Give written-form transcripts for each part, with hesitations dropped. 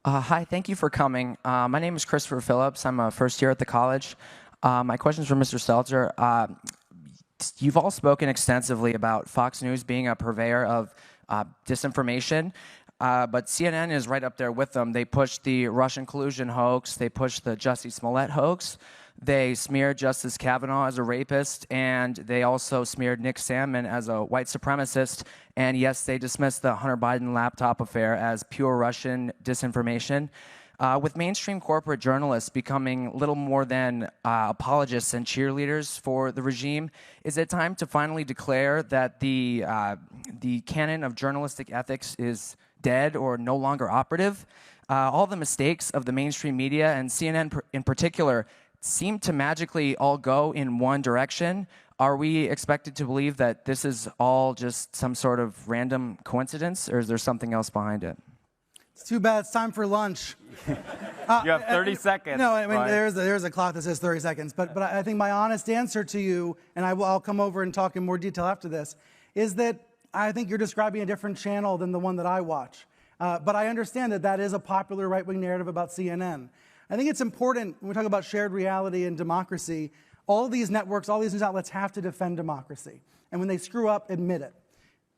Hi, thank you for coming. My name is Christopher Phillips. I'm a first year at the college. My question is for Mr. Stelter. You've all spoken extensively about Fox News being a purveyor of disinformation, but CNN is right up there with them. They pushed the Russian collusion hoax. They pushed the Jussie Smollett hoax. They smeared Justice Kavanaugh as a rapist, and they also smeared Nick Sandmann as a white supremacist. And yes, they dismissed the Hunter Biden laptop affair as pure Russian disinformation. With mainstream corporate journalists becoming little more than apologists and cheerleaders for the regime, is it time to finally declare that the canon of journalistic ethics is dead or no longer operative? All the mistakes of the mainstream media, and CNN in particular, seem to magically all go in one direction. Are we expected to believe that this is all just some sort of random coincidence, or is there something else behind it? It's too bad. It's time for lunch. You have 30 seconds. No, I mean, right? there's a clock that says 30 seconds. But I think my honest answer to you, and I'll come over and talk in more detail after this, is that I think you're describing a different channel than the one that I watch. But I understand that that is a popular right-wing narrative about CNN. I think it's important, when we talk about shared reality and democracy, all these networks, all these news outlets have to defend democracy. And when they screw up, admit it.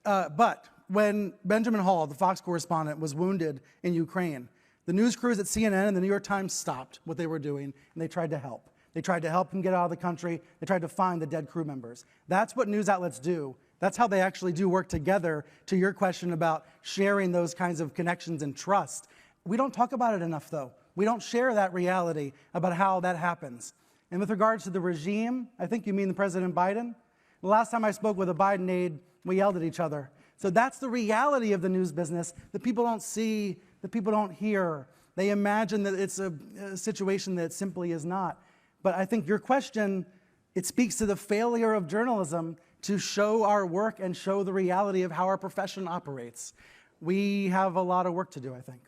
But when Benjamin Hall, the Fox correspondent, was wounded in Ukraine, the news crews at CNN and the New York Times stopped what they were doing, and they tried to help. They tried to help him get out of the country. They tried to find the dead crew members. That's what news outlets do. That's how they actually do work together, to your question about sharing those kinds of connections and trust. We don't talk about it enough, though. We don't share that reality about how that happens. And with regards to the regime, I think you mean the President Biden. The last time I spoke with a Biden aide, we yelled at each other. So that's the reality of the news business that people don't see, that people don't hear. They imagine that it's a situation that it simply is not. But I think your question, it speaks to the failure of journalism to show our work and show the reality of how our profession operates. We have a lot of work to do, I think.